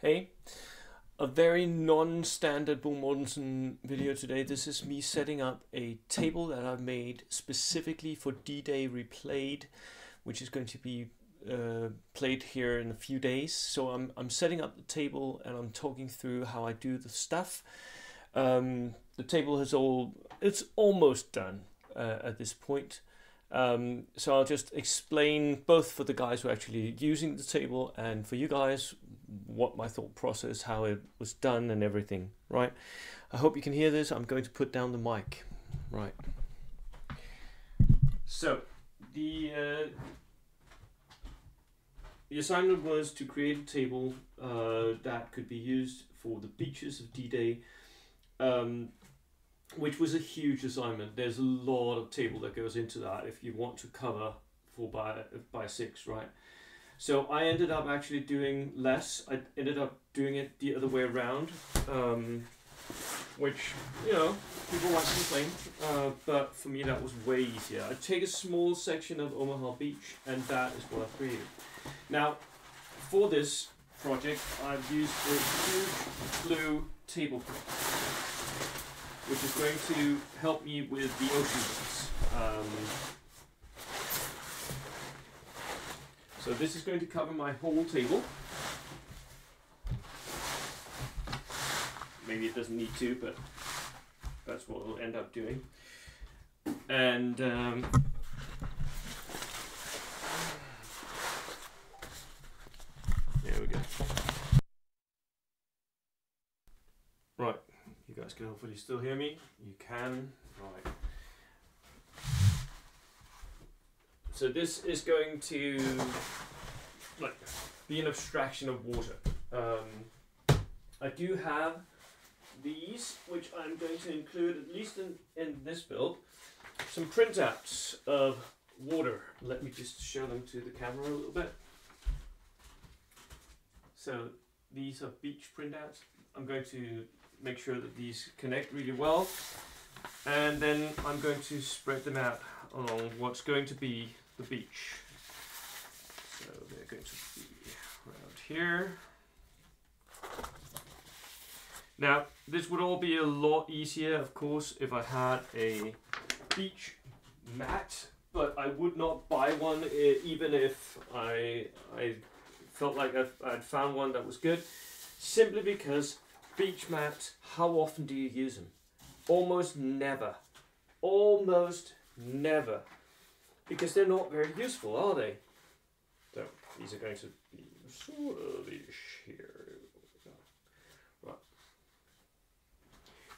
Hey, a very non-standard Bo Mortensen video today. This is me setting up a table that I've made specifically for D-Day Replayed, which is going to be played here in a few days. So I'm setting up the table and I'm talking through how I do the stuff. The table it's almost done at this point. So I'll just explain both for the guys who are actually using the table and for you guys what my thought process, how it was done and everything, right? I hope you can hear this. I'm going to put down the mic, right? So the assignment was to create a table that could be used for the beaches of D-Day, which was a huge assignment. There's a lot of table that goes into that if you want to cover 4x6, right? So I ended up actually doing less. I ended up doing it the other way around, which, you know, people might complain, but for me that was way easier. I take a small section of Omaha-Beach and that is what I've created. Now, for this project, I've used a huge blue tablecloth, which is going to help me with the ocean ones. So this is going to cover my whole table. Maybe it doesn't need to, but that's what it'll end up doing. And there we go. Right, you guys can hopefully still hear me. You can. Right. So this is going to be an abstraction of water. I do have these, which I'm going to include, at least in this build, some printouts of water. Let me just show them to the camera a little bit. So these are beach printouts. I'm going to make sure that these connect really well. And then I'm going to spread them out along what's going to be the beach. So they're going to be around here. Now, this would all be a lot easier, of course, if I had a beach mat, but I would not buy one even if I felt like I'd found one that was good, simply because beach mats, how often do you use them? Almost never. Almost never. Because they're not very useful, are they? So these are going to be sort of here. Right.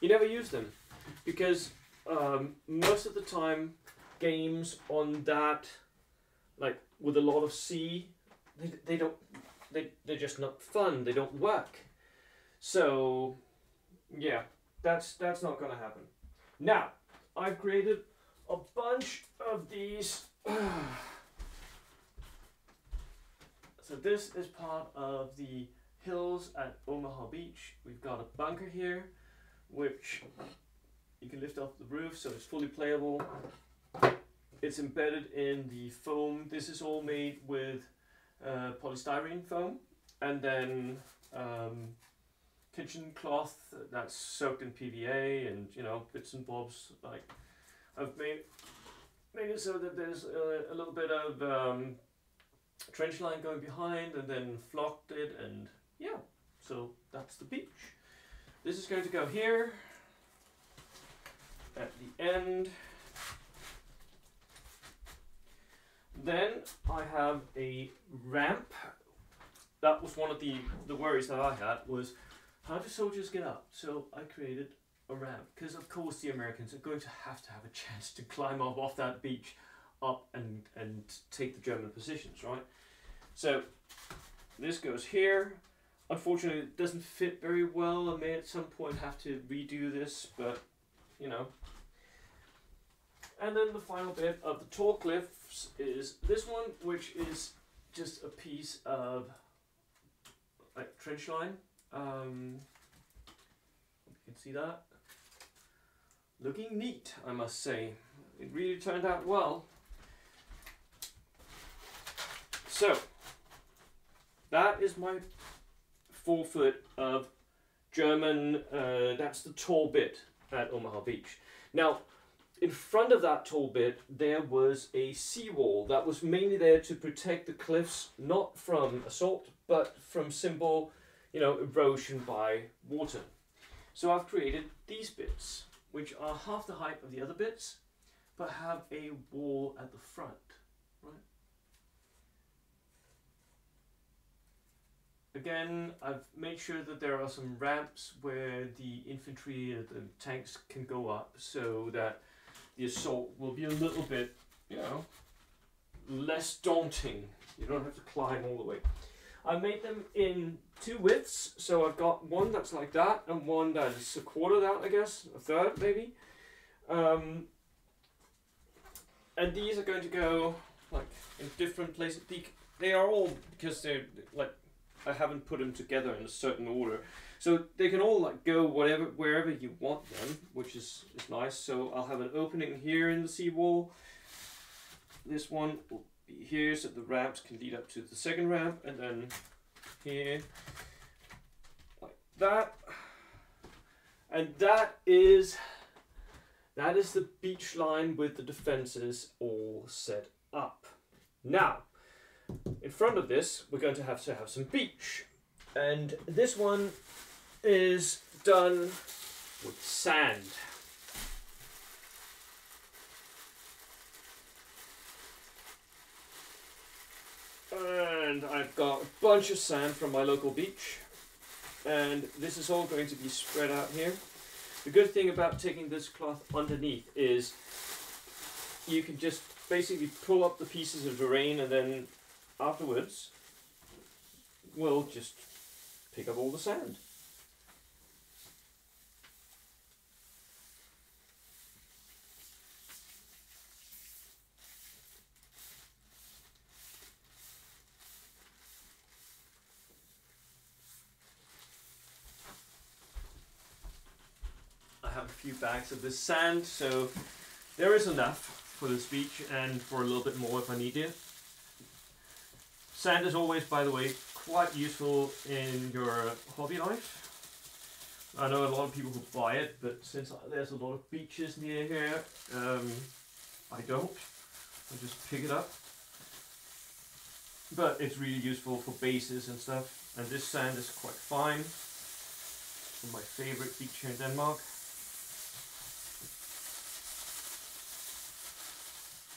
You never use them because most of the time games on that, like with a lot of sea, they're just not fun. They don't work. So yeah, that's not going to happen. Now I've created a bunch of these. So this is part of the hills at Omaha-Beach. We've got a bunker here, which you can lift off the roof, so it's fully playable. It's embedded in the foam. This is all made with polystyrene foam, and then kitchen cloth that's soaked in PVA, and you know, bits and bobs. Like I've made it so that there's a little bit of trench line going behind, and then flocked it, and yeah, so that's the beach. This is going to go here at the end. Then I have a ramp. That was one of the worries that I had, was how do soldiers get up? So I created a ramp, because of course the Americans are going to have a chance to climb up off that beach up and take the German positions, right? So this goes here. Unfortunately it doesn't fit very well. I may at some point have to redo this, but you know. And then the final bit of the tall cliffs is this one, which is just a piece of like trench line. You can see that. Looking neat, I must say. It really turned out well. So that is my 4 foot of German, that's the tall bit at Omaha Beach. Now, in front of that tall bit, there was a seawall that was mainly there to protect the cliffs, not from assault, but from simple, erosion by water. So I've created these bits, which are half the height of the other bits, but have a wall at the front, right? Again, I've made sure that there are some ramps where the infantry, the tanks can go up, so that the assault will be a little bit, less daunting. You don't have to climb all the way. I made them in 2 widths, so I've got one that's like that, and one that is a quarter that, I guess, a third maybe. And these are going to go like in different places. They are all, because they're like, I haven't put them together in a certain order, so they can all like go wherever you want them, which is nice. So I'll have an opening here in the seawall. This one will be here, so the ramps can lead up to the second ramp, and then here like that. And that is the beach line with the defenses all set up. Now, in front of this, we're going to have some beach. And this one is done with sand. And I've got a bunch of sand from my local beach. And this is all going to be spread out here. The good thing about taking this cloth underneath is you can just basically pull up the pieces of terrain, and then afterwards we'll just pick up all the sand. I have a few bags of this sand, so there is enough for this beach and for a little bit more if I need it. Sand is always, by the way, quite useful in your hobby life. I know a lot of people who buy it, but since there's a lot of beaches near here, I don't. I just pick it up. But it's really useful for bases and stuff. And this sand is quite fine. It's my favorite beach here in Denmark.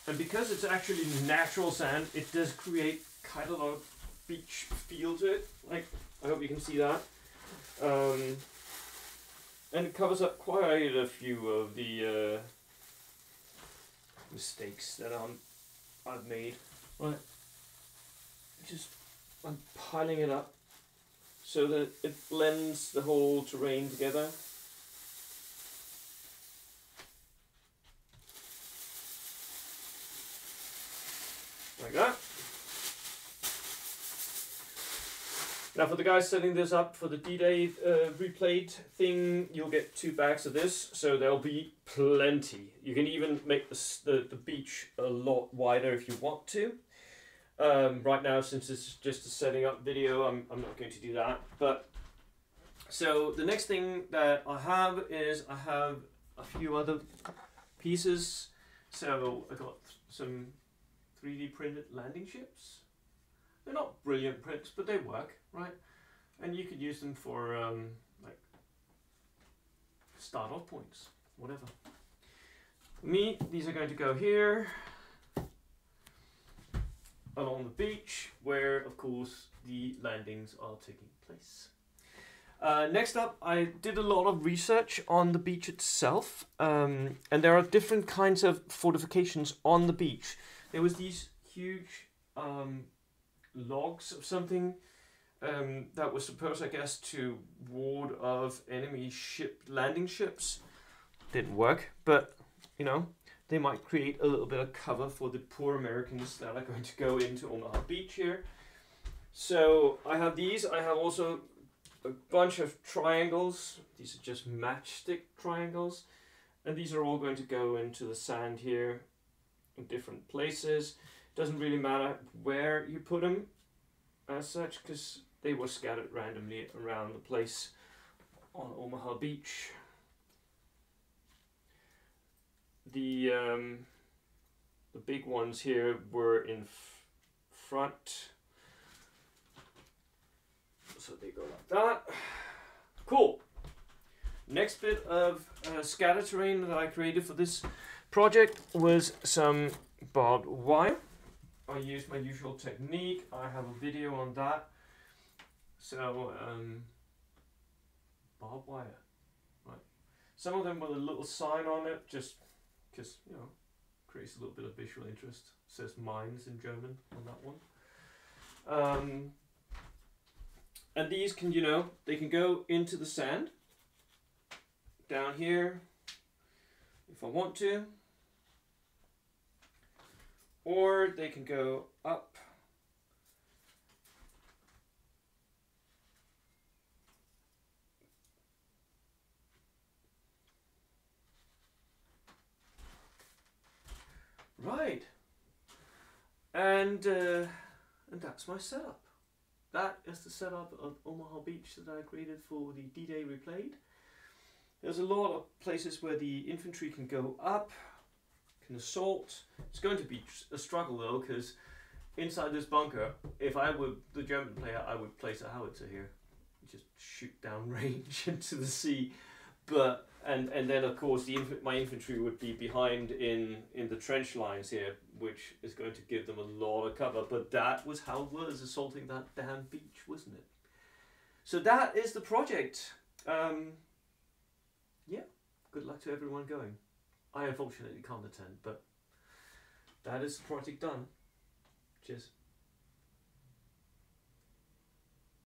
And because it's actually natural sand, it does create kind of a lot of beach feel to it. Like, I hope you can see that. And it covers up quite a few of the mistakes that I've made. Right. I'm piling it up so that it blends the whole terrain together. Like that. Now for the guys setting this up for the D-Day replayed thing, you'll get 2 bags of this, so there'll be plenty. You can even make the beach a lot wider if you want to. Right now, since it's just a setting up video, I'm not going to do that. But so the next thing that I have is I have a few other pieces. So I got some 3D printed landing ships. They're not brilliant prints, but they work, right? And you could use them for like start off points, whatever. For me, these are going to go here along the beach, where of course the landings are taking place. Next up, I did a lot of research on the beach itself, and there are different kinds of fortifications on the beach. There was these huge logs of something that was supposed, I guess, to ward off enemy landing ships. Didn't work, but you know, they might create a little bit of cover for the poor Americans that are going to go into Omaha Beach here. So I have these. I have also a bunch of triangles. These are just matchstick triangles, and these are all going to go into the sand here in different places. Doesn't really matter where you put them as such, because they were scattered randomly around the place on Omaha-Beach. The big ones here were in front, so they go like that. Cool. Next bit of scatter terrain that I created for this project was some barbed wire. I used my usual technique. I have a video on that. So barbed wire, right? Some of them with a little sign on it, just because, you know, creates a little bit of visual interest. It says mines in German on that one. And these can, you know, they can go into the sand down here if I want to, or they can go up right, and that's my setup. That is the setup of Omaha-Beach that I created for the D-Day Replayed. There's a lot of places where the infantry can go up, can assault. It's going to be a struggle though, because inside this bunker, if I were the German player, I would place a howitzer here, just shoot down range into the sea. But and then of course my infantry would be behind in the trench lines here, which is going to give them a lot of cover. But that was how it was assaulting that damn beach, wasn't it? So that is the project. Yeah, good luck to everyone going. I unfortunately can't attend, but that is the project done. Cheers.